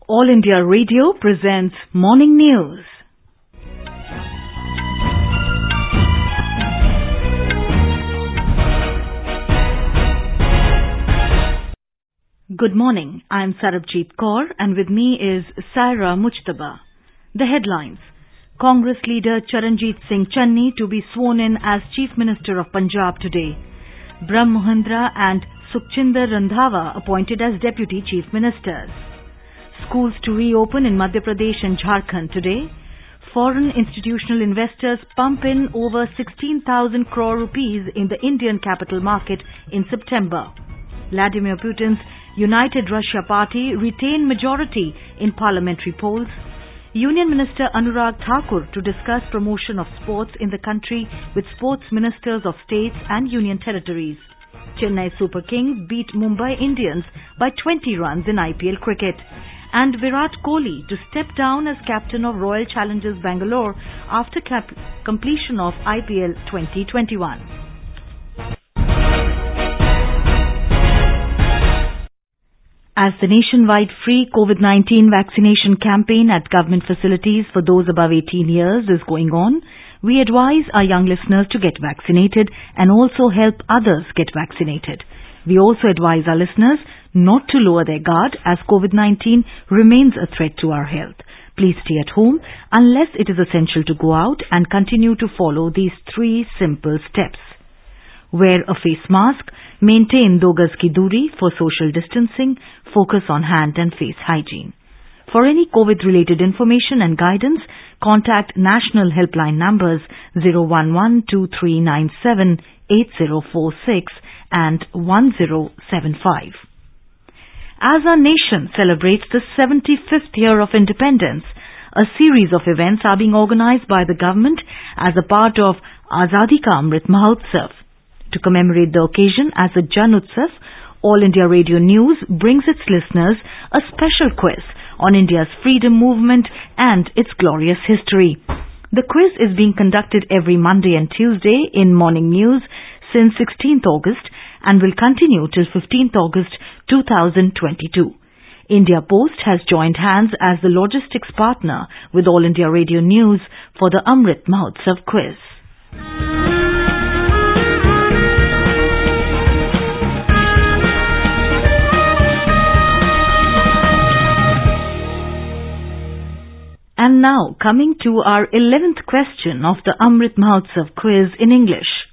All India Radio presents Morning News. Good morning. I'm Sarabjeet Kaur and with me is Saira Mujtaba. The headlines. Congress leader Charanjit Singh Channi to be sworn in as Chief Minister of Punjab today. Brahm Mohindra and Sukhchinder Randhawa appointed as Deputy Chief Ministers. Schools to reopen in Madhya Pradesh and Jharkhand today. Foreign institutional investors pump in over 16,000 crore rupees in the Indian capital market in September. Vladimir Putin's United Russia Party retain majority in parliamentary polls. Union Minister Anurag Thakur to discuss promotion of sports in the country with sports ministers of states and union territories. Chennai Super Kings beat Mumbai Indians by 20 runs in IPL cricket. And Virat Kohli to step down as captain of Royal Challengers Bangalore after completion of IPL 2021. As the nationwide free COVID-19 vaccination campaign at government facilities for those above 18 years is going on, we advise our young listeners to get vaccinated and also help others get vaccinated. We also advise our listeners not to lower their guard as COVID-19 remains a threat to our health. Please stay at home unless it is essential to go out and continue to follow these 3 simple steps. Wear a face mask, maintain 2 gaz ki duri for social distancing, focus on hand and face hygiene. For any COVID-related information and guidance, contact national helpline numbers 011-2397-8046 and 1075. As our nation celebrates the 75th year of independence, a series of events are being organized by the government as a part of Azadi Ka Amrit Mahotsav. To commemorate the occasion as a Jan Utsav, All India Radio News brings its listeners a special quiz on India's freedom movement and its glorious history. The quiz is being conducted every Monday and Tuesday in Morning News since 16th August and will continue till 15th August 2022. India Post has joined hands as the logistics partner with All India Radio News for the Amrit Mahotsav quiz. And now, coming to our 11th question of the Amrit Mahotsav quiz in English.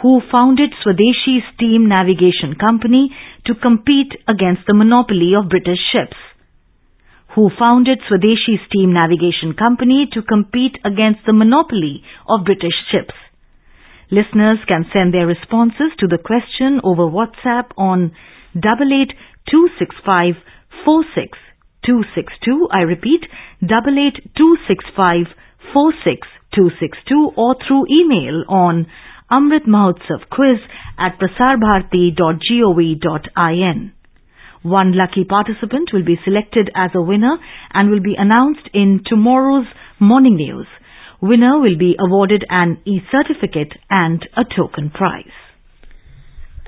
Who founded Swadeshi Steam Navigation Company to compete against the monopoly of British ships? Who founded Swadeshi Steam Navigation Company to compete against the monopoly of British ships? Listeners can send their responses to the question over WhatsApp on 8826546262. I repeat, 8826546262 or through email on amritmahotsavquiz@prasarbharati.gov.in. One lucky participant will be selected as a winner and will be announced in tomorrow's Morning News. Winner will be awarded an e-certificate and a token prize.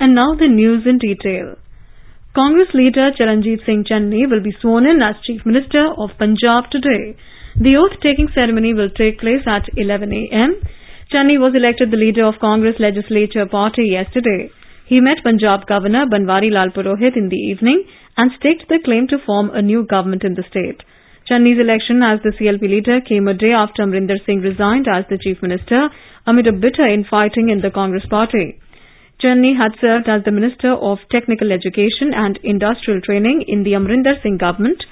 And now the news in detail. Congress leader Charanjit Singh Channi will be sworn in as Chief Minister of Punjab today. The oath-taking ceremony will take place at 11 a.m. Channi was elected the leader of Congress Legislature Party yesterday. He met Punjab Governor Banwari Lal Purohit in the evening and staked the claim to form a new government in the state. Channi's election as the CLP leader came a day after Amrinder Singh resigned as the Chief Minister amid a bitter infighting in the Congress Party. Channi had served as the Minister of Technical Education and Industrial Training in the Amrinder Singh government.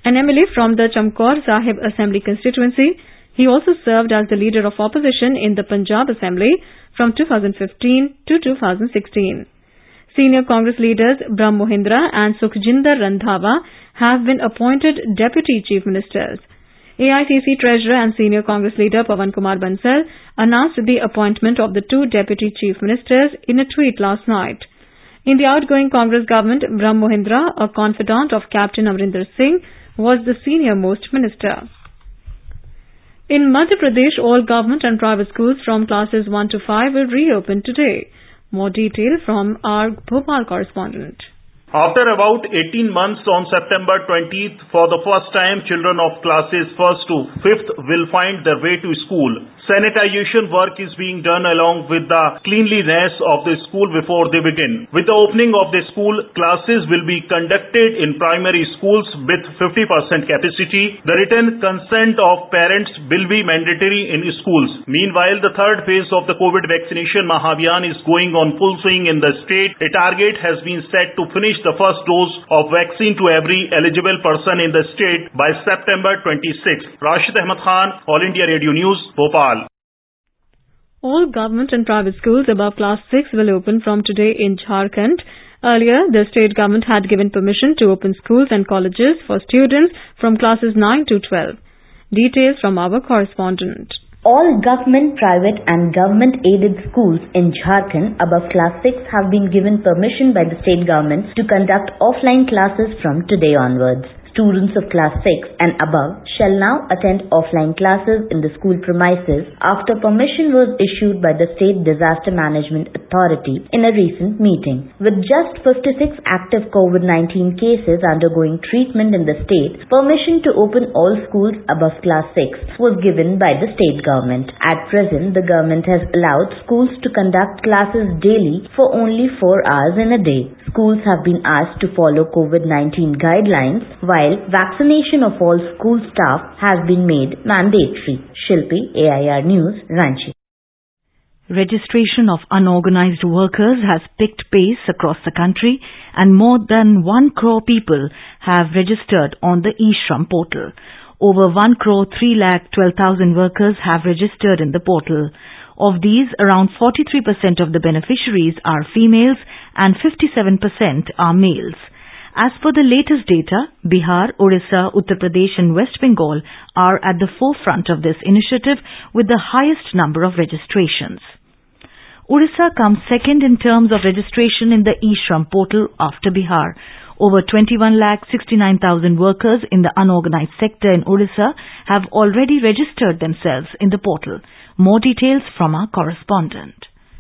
An MLA from the Chamkaur Sahib Assembly constituency, he also served as the Leader of Opposition in the Punjab Assembly from 2015 to 2016. Senior Congress leaders Brahm Mohindra and Sukhchinder Randhawa have been appointed Deputy Chief Ministers. AICC Treasurer and Senior Congress leader Pawan Kumar Bansal announced the appointment of the 2 Deputy Chief Ministers in a tweet last night. In the outgoing Congress government, Brahm Mohindra, a confidant of Captain Amrinder Singh, was the senior-most minister. In Madhya Pradesh, all government and private schools from classes 1 to 5 will reopen today. More detail from our Bhopal correspondent. After about 18 months on September 20th, for the first time, children of classes 1st to 5th will find their way to school. Sanitization work is being done along with the cleanliness of the school before they begin. With the opening of the school, classes will be conducted in primary schools with 50% capacity. The written consent of parents will be mandatory in schools. Meanwhile, the third phase of the COVID vaccination Mahabhiyan is going on full swing in the state. A target has been set to finish the first dose of vaccine to every eligible person in the state by September 26. Rashid Ahmed Khan, All India Radio News, Bhopal. All government and private schools above class 6 will open from today in Jharkhand. Earlier, the state government had given permission to open schools and colleges for students from classes 9 to 12. Details from our correspondent. All government, private and government-aided schools in Jharkhand above class 6 have been given permission by the state government to conduct offline classes from today onwards. Students of class 6 and above shall now attend offline classes in the school premises after permission was issued by the State Disaster Management Authority in a recent meeting. With just 56 active COVID-19 cases undergoing treatment in the state, permission to open all schools above class 6 was given by the state government. At present, the government has allowed schools to conduct classes daily for only 4 hours in a day. Schools have been asked to follow COVID-19 guidelines, while vaccination of all school staff has been made mandatory. Shilpi, AIR News, Ranchi. Registration of unorganized workers has picked pace across the country and more than 1 crore people have registered on the eShram portal. Over 1 crore 3,12,000 workers have registered in the portal. Of these, around 43% of the beneficiaries are females and 57% are males. As per the latest data, Bihar, Odisha, Uttar Pradesh and West Bengal are at the forefront of this initiative with the highest number of registrations. Odisha comes second in terms of registration in the eShram portal after Bihar. Over 21,69,000 workers in the unorganized sector in Odisha have already registered themselves in the portal. More details from our correspondent.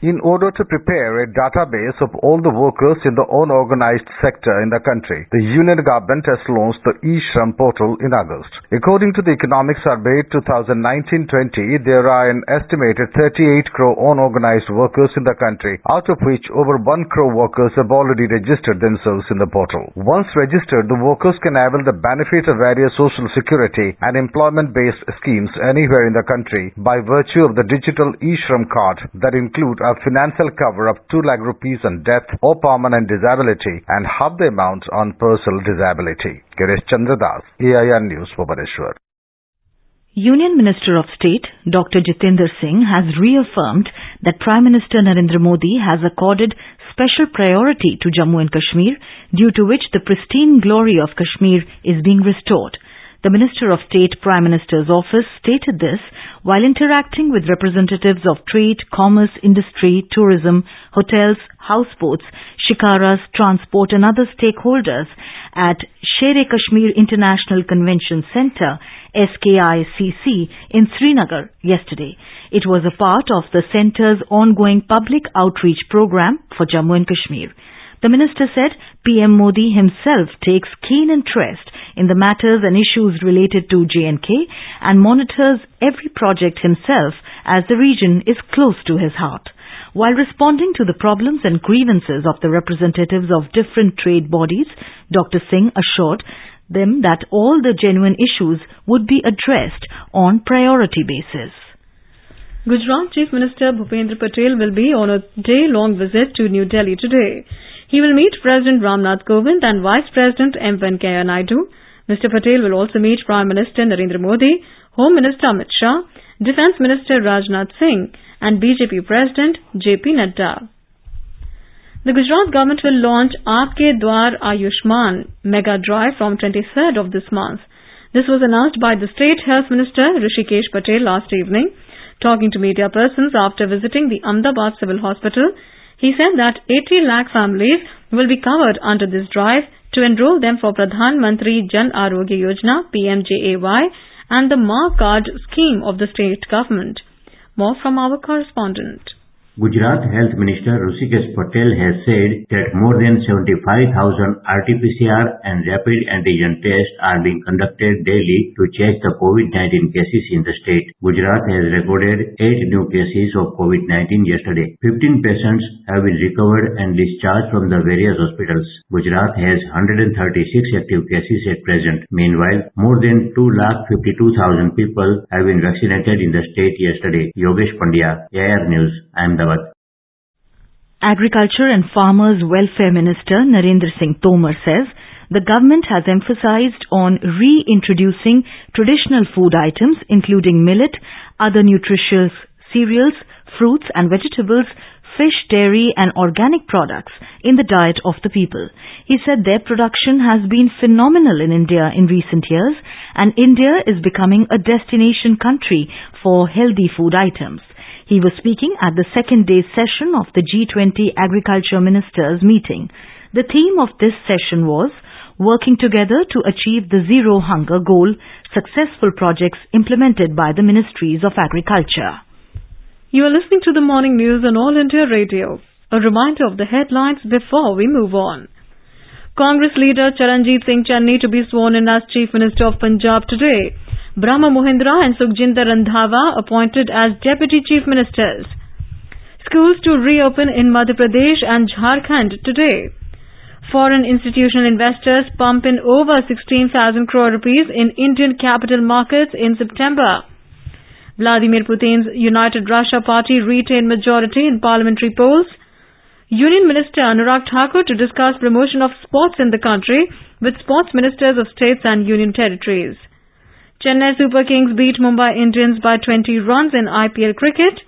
In order to prepare a database of all the workers in the unorganized sector in the country, the Union Government has launched the eShram portal in August. According to the Economic Survey 2019-20, there are an estimated 38 crore unorganized workers in the country, out of which over 1 crore workers have already registered themselves in the portal. Once registered, the workers can avail the benefit of various social security and employment-based schemes anywhere in the country by virtue of the digital eShram card that include a financial cover of 2 lakh rupees on death or permanent disability and half the amount on personal disability. Girish Chandradas, AIR News, Bhubaneswar. Union Minister of State Dr. Jitendra Singh has reaffirmed that Prime Minister Narendra Modi has accorded special priority to Jammu and Kashmir, due to which the pristine glory of Kashmir is being restored. The Minister of State Prime Minister's office stated this while interacting with representatives of trade, commerce, industry, tourism, hotels, houseboats, shikaras, transport and other stakeholders at Sher-e-Kashmir International Convention Centre, SKICC, in Srinagar yesterday. It was a part of the centre's ongoing public outreach program for Jammu and Kashmir. The minister said PM Modi himself takes keen interest in the matters and issues related to J&K and monitors every project himself, as the region is close to his heart. While responding to the problems and grievances of the representatives of different trade bodies, Dr. Singh assured them that all the genuine issues would be addressed on priority basis. Gujarat Chief Minister Bhupendra Patel will be on a day-long visit to New Delhi today. He will meet President Ramnath Kovind and Vice President M. Venkaiah Naidu. Mr. Patel will also meet Prime Minister Narendra Modi, Home Minister Amit Shah, Defence Minister Rajnath Singh and BJP President J.P. Nadda. The Gujarat government will launch Aapke Dwar Ayushman mega drive from 23rd of this month. This was announced by the State Health Minister Rishikesh Patel last evening. Talking to media persons after visiting the Ahmedabad Civil Hospital, he said that 80 lakh families will be covered under this drive to enroll them for Pradhan Mantri Jan Arogya Yojana PMJAY and the Ma Card scheme of the state government. More from our correspondent. Gujarat Health Minister Hrishikesh Patel has said that more than 75,000 RT-PCR and rapid antigen tests are being conducted daily to check the COVID-19 cases in the state. Gujarat has recorded 8 new cases of COVID-19 yesterday. 15 patients have been recovered and discharged from the various hospitals. Gujarat has 136 active cases at present. Meanwhile, more than 2,52,000 people have been vaccinated in the state yesterday. Yogesh Pandya, AIR News, Ahmedabad. Agriculture and Farmers Welfare Minister Narendra Singh Tomar says the government has emphasized on reintroducing traditional food items including millet, other nutritious cereals, fruits and vegetables, fish, dairy and organic products in the diet of the people. He said their production has been phenomenal in India in recent years and India is becoming a destination country for healthy food items. He was speaking at the second day session of the G20 Agriculture Ministers meeting. The theme of this session was working together to achieve the zero hunger goal, successful projects implemented by the Ministries of Agriculture. You are listening to the morning news on All India Radio. A reminder of the headlines before we move on. Congress leader Charanjit Singh Channi to be sworn in as Chief Minister of Punjab today. Brahma Mohindra and Sukhjinder Randhawa appointed as Deputy Chief Ministers. Schools to reopen in Madhya Pradesh and Jharkhand today. Foreign institutional investors pump in over 16,000 crore rupees in Indian capital markets in September. Vladimir Putin's United Russia Party retained majority in parliamentary polls. Union Minister Anurag Thakur to discuss promotion of sports in the country with sports ministers of states and union territories. Chennai Super Kings beat Mumbai Indians by 20 runs in IPL cricket,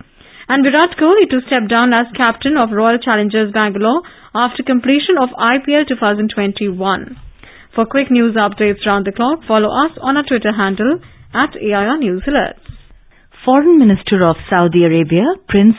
and Virat Kohli to step down as captain of Royal Challengers Bangalore after completion of IPL 2021. For quick news updates round the clock, follow us on our Twitter handle @AIR News Alerts. Foreign Minister of Saudi Arabia, Prince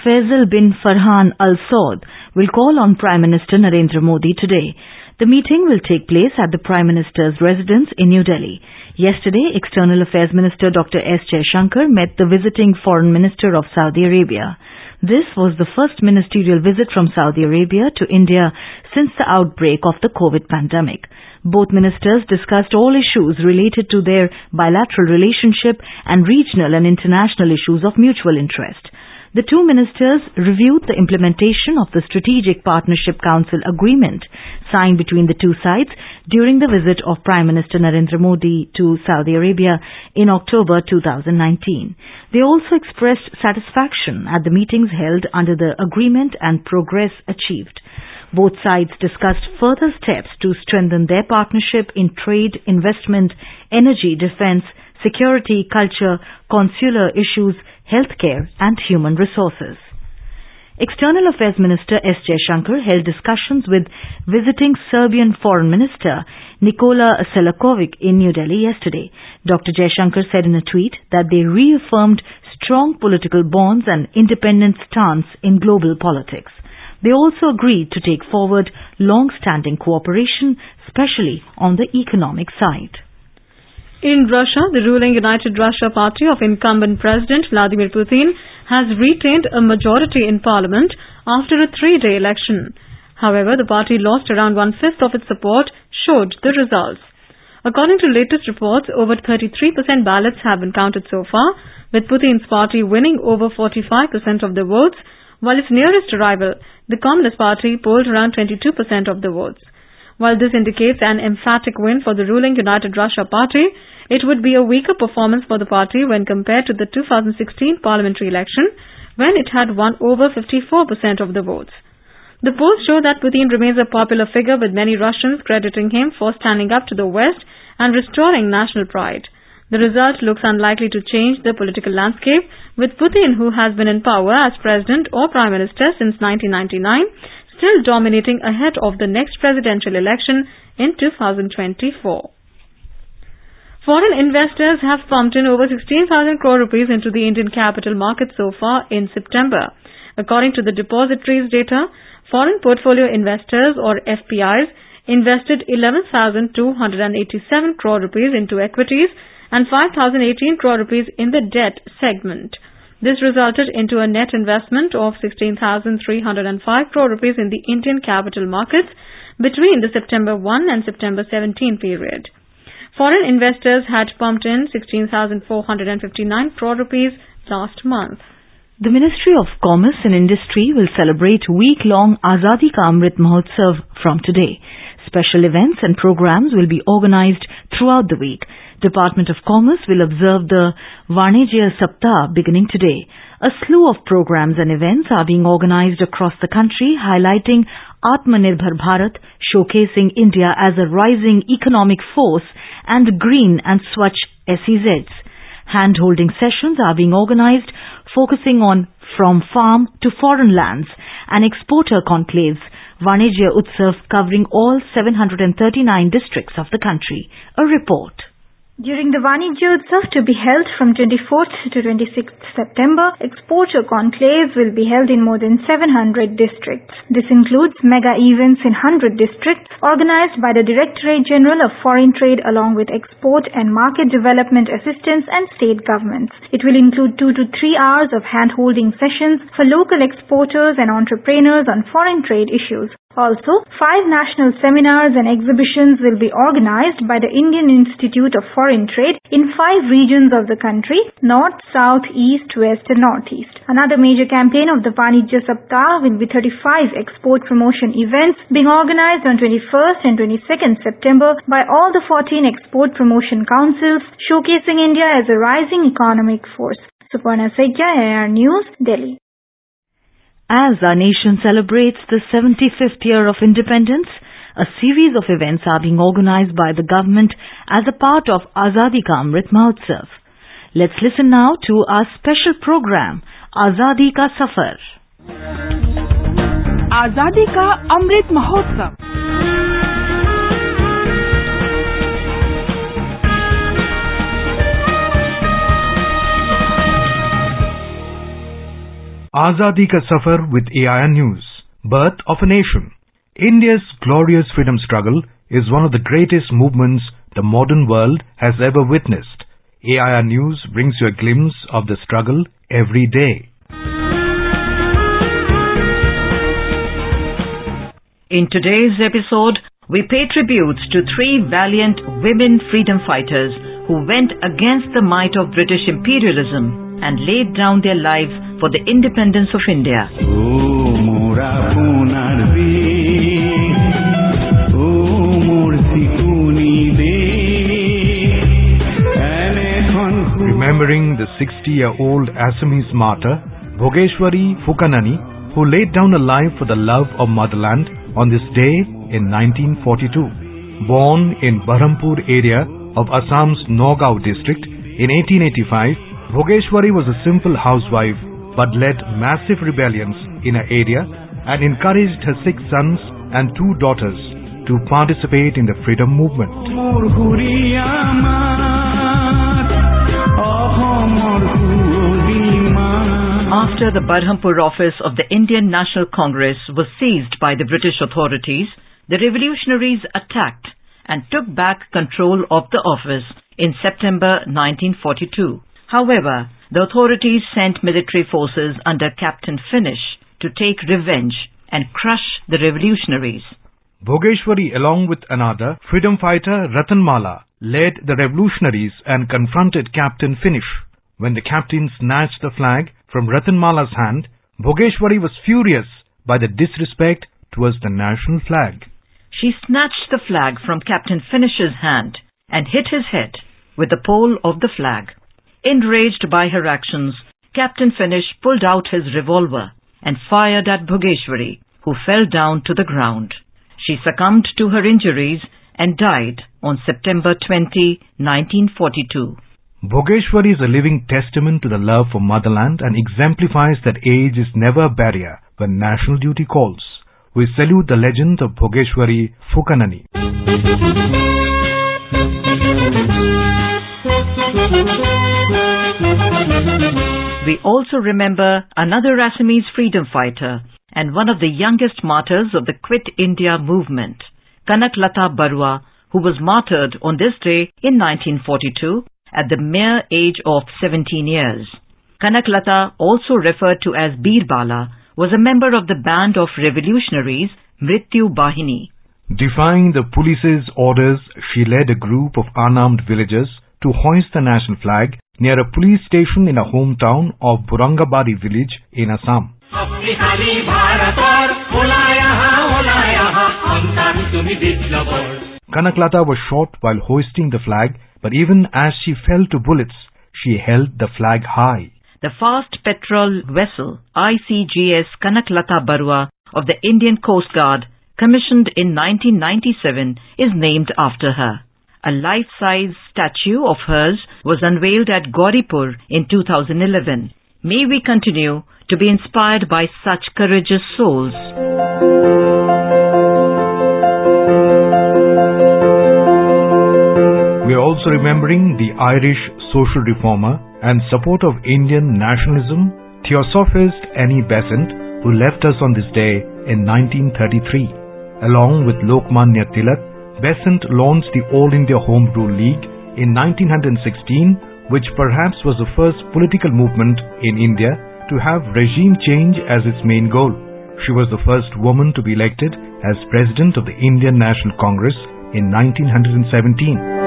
Faisal bin Farhan Al Saud, will call on Prime Minister Narendra Modi today. The meeting will take place at the Prime Minister's residence in New Delhi. Yesterday, External Affairs Minister Dr. S. Jaishankar met the visiting Foreign Minister of Saudi Arabia. This was the first ministerial visit from Saudi Arabia to India since the outbreak of the COVID pandemic. Both ministers discussed all issues related to their bilateral relationship and regional and international issues of mutual interest. The two ministers reviewed the implementation of the Strategic Partnership Council agreement signed between the two sides during the visit of Prime Minister Narendra Modi to Saudi Arabia in October 2019. They also expressed satisfaction at the meetings held under the agreement and progress achieved. Both sides discussed further steps to strengthen their partnership in trade, investment, energy, defense, security, culture, consular issues, healthcare and human resources. External Affairs Minister S. Jaishankar held discussions with visiting Serbian Foreign Minister Nikola Selakovic in New Delhi yesterday. Dr. Jaishankar said in a tweet that they reaffirmed strong political bonds and independent stance in global politics. They also agreed to take forward long-standing cooperation, especially on the economic side. In Russia, the ruling United Russia Party of Incumbent President Vladimir Putin has retained a majority in parliament after a 3-day election. However, the party lost around 1/5 of its support, showed the results. According to latest reports, over 33% ballots have been counted so far, with Putin's party winning over 45% of the votes, while its nearest rival, the Communist Party, polled around 22% of the votes. While this indicates an emphatic win for the ruling United Russia Party, it would be a weaker performance for the party when compared to the 2016 parliamentary election, when it had won over 54% of the votes. The polls show that Putin remains a popular figure, with many Russians crediting him for standing up to the West and restoring national pride. The result looks unlikely to change the political landscape, with Putin, who has been in power as president or prime minister since 1999, still dominating ahead of the next presidential election in 2024. Foreign investors have pumped in over 16,000 crore rupees into the Indian capital market so far in September. According to the depository's data, foreign portfolio investors or FPIs invested 11,287 crore rupees into equities and 5,018 crore rupees in the debt segment. This resulted into a net investment of 16,305 crore rupees in the Indian capital markets between the September 1 and September 17 period. Foreign investors had pumped in 16,459 crore rupees last month. The Ministry of Commerce and Industry will celebrate week-long Azadi Ka Amrit Mahotsav from today. Special events and programs will be organized throughout the week. Department of Commerce will observe the Vanijya Saptah beginning today. A slew of programs and events are being organized across the country, highlighting Atmanirbhar Bharat, showcasing India as a rising economic force, and green and Swachh SEZs. Hand-holding sessions are being organized, focusing on from farm to foreign lands, and exporter conclaves, Vanijya Utsav covering all 739 districts of the country. A report. During the Vanijya Utsav to be held from 24th to 26th September, exporter conclaves will be held in more than 700 districts. This includes mega events in 100 districts organized by the Directorate General of Foreign Trade along with export and market development assistance and state governments. It will include 2 to 3 hours of hand-holding sessions for local exporters and entrepreneurs on foreign trade issues. Also, 5 national seminars and exhibitions will be organized by the Indian Institute of Foreign Trade in 5 regions of the country: North, South, East, West and Northeast. Another major campaign of the Vanijya Saptah will be 35 export promotion events being organized on 21st and 22nd September by all the 14 export promotion councils, showcasing India as a rising economic force. Suparna Sejja, AR News, Delhi. As our nation celebrates the 75th year of independence, a series of events are being organized by the government as a part of Azadi Ka Amrit Mahotsav. Let's listen now to our special program, Azadi Ka Safar. Azadi Ka Amrit Mahotsav. Azadi Ka Safar with AIR News. Birth of a Nation. India's glorious freedom struggle is one of the greatest movements the modern world has ever witnessed. AIR News brings you a glimpse of the struggle every day. In today's episode, we pay tributes to 3 valiant women freedom fighters who went against the might of British imperialism and laid down their lives for the independence of India. Remembering the 60-year-old Assamese martyr, Bhogeshwari Phukanani, who laid down her life for the love of motherland on this day in 1942. Born in Berhampur area of Assam's Nagaon district in 1885, Bhogeshwari was a simple housewife but led massive rebellions in her area and encouraged her 6 sons and 2 daughters to participate in the freedom movement. After the Berhampur office of the Indian National Congress was seized by the British authorities, the revolutionaries attacked and took back control of the office in September 1942. However, the authorities sent military forces under Captain Finnish to take revenge and crush the revolutionaries. Bhogeshwari, along with another freedom fighter, Ratanmala, led the revolutionaries and confronted Captain Finnish. When the captain snatched the flag from Ratanmala's hand, Bhogeshwari was furious by the disrespect towards the national flag. She snatched the flag from Captain Finish's hand and hit his head with the pole of the flag. Enraged by her actions, Captain Finnish pulled out his revolver and fired at Bhogeshwari, who fell down to the ground. She succumbed to her injuries and died on September 20, 1942. Bhogeshwari is a living testament to the love for motherland and exemplifies that age is never a barrier when national duty calls. We salute the legend of Bhogeshwari Phukanani. We also remember another Assamese freedom fighter and one of the youngest martyrs of the Quit India movement, Kanaklata Barua, who was martyred on this day in 1942 at the mere age of 17 years. Kanaklata, also referred to as Birbala, was a member of the band of revolutionaries Mrityu Bahini. Defying the police's orders, she led a group of unarmed villagers to hoist the national flag near a police station in her hometown of Burangabari village in Assam. Kanaklata was shot while hoisting the flag, but even as she fell to bullets, she held the flag high. The fast petrol vessel ICGS Kanaklata Barua of the Indian Coast Guard, commissioned in 1997, is named after her. A life-size statue of hers was unveiled at Gauripur in 2011. May we continue to be inspired by such courageous souls. We are also remembering the Irish social reformer and supporter of Indian nationalism, Theosophist Annie Besant, who left us on this day in 1933. Along with Lokmanya Tilak, Besant launched the All India Home Rule League in 1916, which perhaps was the first political movement in India to have regime change as its main goal. She was the first woman to be elected as President of the Indian National Congress in 1917.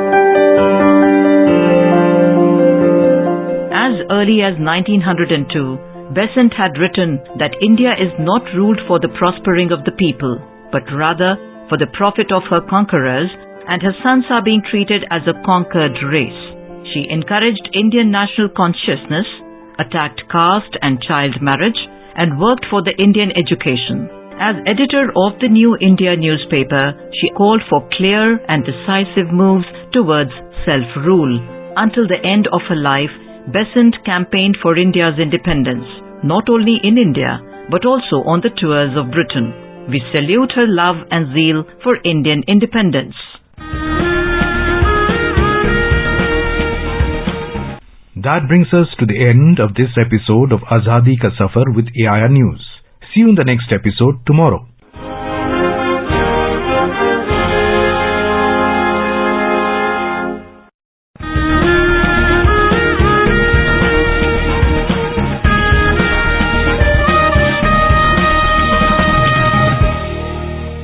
As early as 1902, Besant had written that India is not ruled for the prospering of the people, but rather for the profit of her conquerors, and her sons are being treated as a conquered race. She encouraged Indian national consciousness, attacked caste and child marriage, and worked for the Indian education. As editor of the New India newspaper, she called for clear and decisive moves towards self-rule. Until the end of her life, Besant campaigned for India's independence, not only in India, but also on the tours of Britain. We salute her love and zeal for Indian independence. That brings us to the end of this episode of Azadi Ka Safar with AIR News. See you in the next episode tomorrow.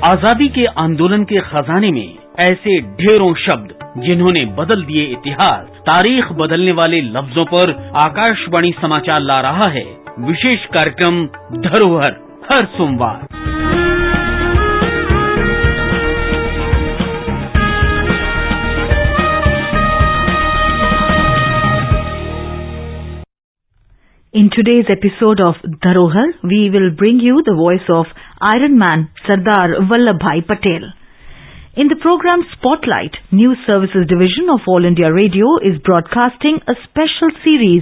आजादी के आंदोलन के खजाने में ऐसे ढेरों शब्द जिन्होंने बदल दिए इतिहास, तारीख बदलने वाले लफ्जों पर आकाशवाणी समाचार ला रहा है विशेष कार्यक्रम धरोहर हर सोमवार। In today's episode of Dharohar, we will bring you the voice of Iron Man Sardar Vallabhbhai Patel. In the program Spotlight, News Services Division of All India Radio is broadcasting a special series,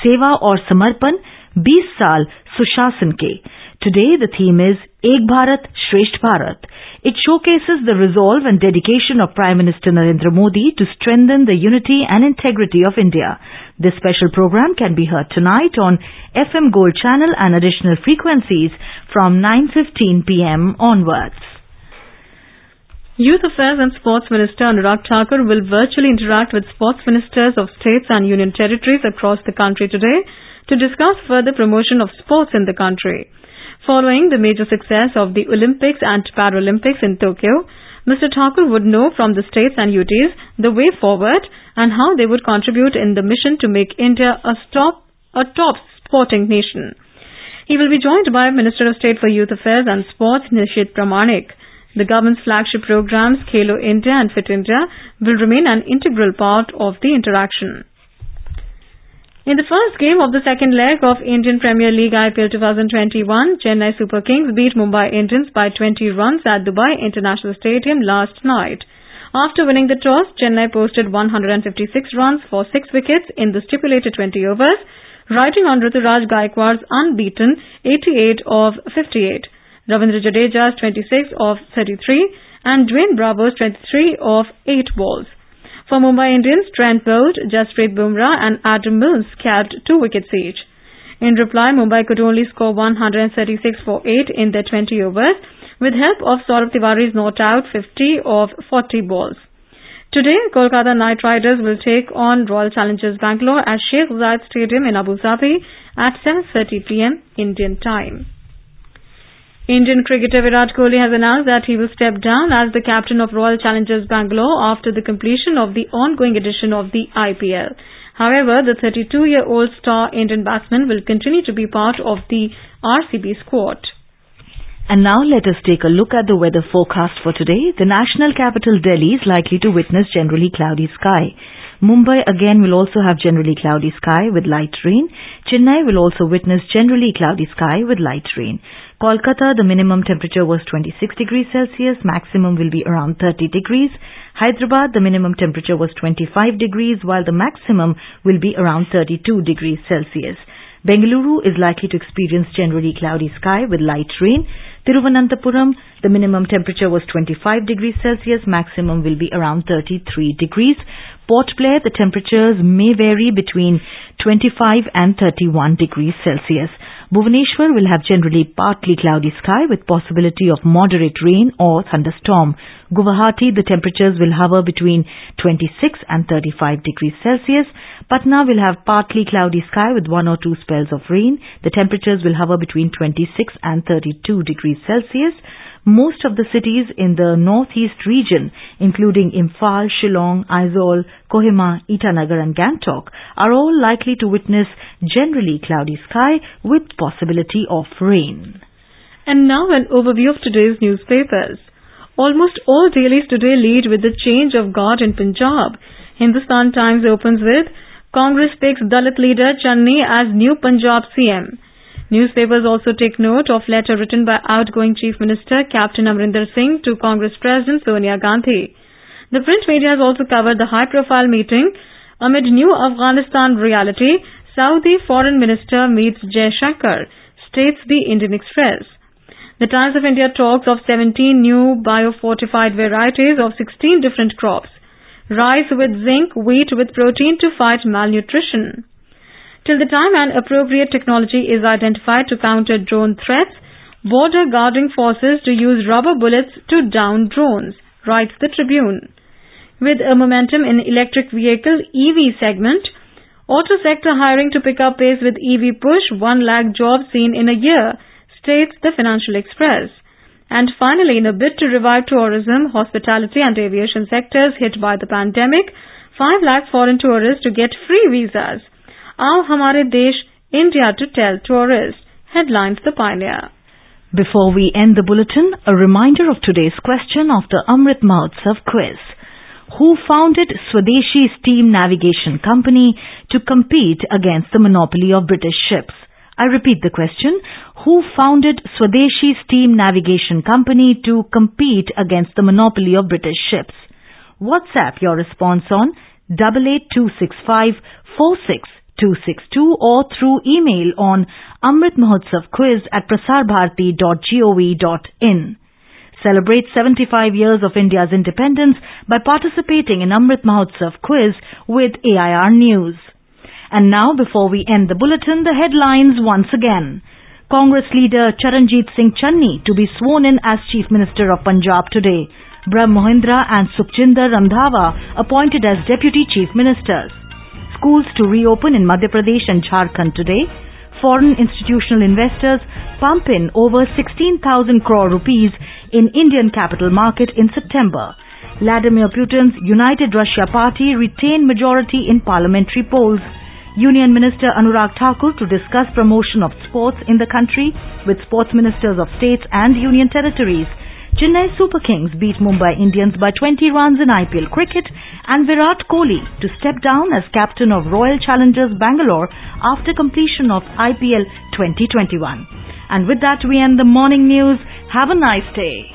Seva aur Samarpan, 20 Saal Sushasan Ke. Today the theme is Ek Bharat, Shresht Bharat. It showcases the resolve and dedication of Prime Minister Narendra Modi to strengthen the unity and integrity of India. This special program can be heard tonight on FM Gold channel and additional frequencies from 9:15 p.m. onwards. Youth Affairs and Sports Minister Anurag Thakur will virtually interact with sports ministers of states and union territories across the country today to discuss further promotion of sports in the country. Following the major success of the Olympics and Paralympics in Tokyo, Mr. Thakur would know from the states and UTs the way forward and how they would contribute in the mission to make India a top sporting nation. He will be joined by Minister of State for Youth Affairs and Sports Nishit Pramanik. The government's flagship programs Khelo India and Fit India will remain an integral part of the interaction. In the first game of the second leg of Indian Premier League IPL 2021, Chennai Super Kings beat Mumbai Indians by 20 runs at Dubai International Stadium last night. After winning the toss, Chennai posted 156 runs for 6 wickets in the stipulated 20 overs, riding on Ruturaj Gaikwad's unbeaten 88 of 58, Ravindra Jadeja's 26 of 33 and Dwayne Bravo's 23 of 8 balls. For Mumbai Indians, Trent Boult, Jasprit Bumrah and Adam Mills capped 2 wickets each. In reply, Mumbai could only score 136 for 8 in their 20 overs with help of Saurabh Tiwari's not out 50 of 40 balls. Today, Kolkata Knight Riders will take on Royal Challengers Bangalore at Sheikh Zayed Stadium in Abu Dhabi at 7:30 p.m. Indian time. Indian cricketer Virat Kohli has announced that he will step down as the captain of Royal Challengers Bangalore after the completion of the ongoing edition of the IPL. However, the 32-year-old star Indian batsman will continue to be part of the RCB squad. And now let us take a look at the weather forecast for today. The national capital Delhi is likely to witness generally cloudy sky. Mumbai again will also have generally cloudy sky with light rain. Chennai will also witness generally cloudy sky with light rain. Kolkata, the minimum temperature was 26 degrees Celsius, maximum will be around 30 degrees. Hyderabad, the minimum temperature was 25 degrees, while the maximum will be around 32 degrees Celsius. Bengaluru is likely to experience generally cloudy sky with light rain. Thiruvananthapuram, the minimum temperature was 25 degrees Celsius, maximum will be around 33 degrees. Port Blair, the temperatures may vary between 25 and 31 degrees Celsius. Bhubaneswar will have generally partly cloudy sky with possibility of moderate rain or thunderstorm. Guwahati, the temperatures will hover between 26 and 35 degrees Celsius. Patna will have partly cloudy sky with 1 or 2 spells of rain. The temperatures will hover between 26 and 32 degrees Celsius. Most of the cities in the northeast region, including Imphal, Shillong, Aizawl, Kohima, Itanagar and Gangtok, are all likely to witness generally cloudy sky with possibility of rain. And now an overview of today's newspapers. Almost all dailies today lead with the change of guard in Punjab. Hindustan Times opens with Congress picks Dalit leader Channi as new Punjab CM. Newspapers also take note of letter written by outgoing Chief Minister Captain Amrinder Singh to Congress President Sonia Gandhi. The print media has also covered the high-profile meeting amid new Afghanistan reality. Saudi Foreign Minister meets Jai Shankar, states the Indian Express. The Times of India talks of 17 new biofortified varieties of 16 different crops. Rice with zinc, wheat with protein to fight malnutrition. Till the time an appropriate technology is identified to counter drone threats, border guarding forces to use rubber bullets to down drones, writes the Tribune. With a momentum in electric vehicle EV segment, auto sector hiring to pick up pace with EV push, 1 lakh jobs seen in a year, states the Financial Express. And finally, in a bid to revive tourism, hospitality and aviation sectors hit by the pandemic, 5 lakh foreign tourists to get free visas. Aao Hamare Desh, India to tell tourists, headlines The Pioneer. Before we end the bulletin, a reminder of today's question of the Amrit Mahotsav quiz. Who founded Swadeshi Steam Navigation Company to compete against the monopoly of British ships? I repeat the question. Who founded Swadeshi Steam Navigation Company to compete against the monopoly of British ships? WhatsApp your response on 88265 46262 or through email on amritmahotsavquiz@prasarbharati.gov.in. Celebrate 75 years of India's independence by participating in Amrit Mahotsav quiz with AIR News. And now, before we end the bulletin, the headlines once again. Congress leader Charanjit Singh Channi to be sworn in as Chief Minister of Punjab today. Brahm Mohindra and Sukhjinder Randhawa appointed as Deputy Chief Ministers. Schools to reopen in Madhya Pradesh and Jharkhand today. Foreign institutional investors pump in over 16,000 crore rupees in Indian capital market in September. Vladimir Putin's United Russia Party retained majority in parliamentary polls. Union Minister Anurag Thakur to discuss promotion of sports in the country with sports ministers of states and union territories. Chennai Super Kings beat Mumbai Indians by 20 runs in IPL cricket, and Virat Kohli to step down as captain of Royal Challengers Bangalore after completion of IPL 2021. And with that we end the morning news. Have a nice day.